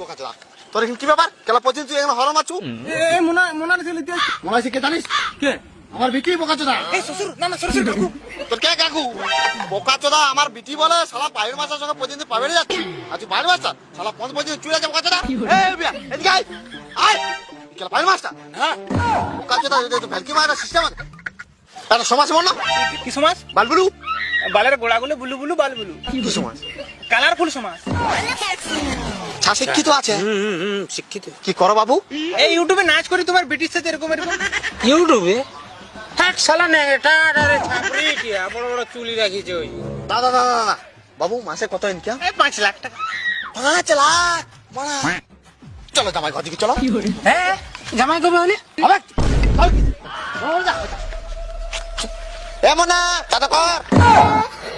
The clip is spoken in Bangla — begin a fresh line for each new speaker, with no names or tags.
বোকাচোদা তোর এখন কি ব্যাপার কেলা পর্যন্ত তুই এখন হরম আছু
এই মোনার ছেলে দিয়ে
মনে হয় কে জানিস
কে
আমার বিটি বোকাচোদা
এই শ্বশুর না না শ্বশুর কাকু
তোর কে কাকু বোকাচোদা আমার বিটি বলে শালা প্রাইভেট মাস্টার সঙ্গে পর্যন্ত প্রাইভেটে যাচ্ছি আর তুই প্রাইভেট মাস্টার শালা কোন পর্যন্ত চুরে যাচ্ছে বোকাচোদা এই বিয়া এদিকে আয় আয় কেলা প্রাইভেট মাস্টার
হ্যাঁ
বোকাচোদা এটা তো ভেলকি মারা সিস্টেম আছে একটা সমাজ বল না
কি সমাজ
বালবুলু
বালের গোড়াগুলো বুলু বুলু বাল বুলু
কি সমাজ
কালারফুল সমাজ
শিক্ষিত আছে
শিক্ষিত
কি করো বাবু
এই ইউটিউবে নাচ করি তোমার ব্রিটিশ সাথে এরকম এরকম
ইউটিউবে থাক শালা নেটা আরে ছাপরি কি বড় বড় চুলি রাখিছে ওই
দাদা দাদা দাদা বাবু মাসে কত ইনকাম
এই 5 লাখ টাকা
5 লাখ মানা চলো জামাই ঘর দিকে চলো
হ্যাঁ জামাই কবে হলে
হবে এমন না দাদা কর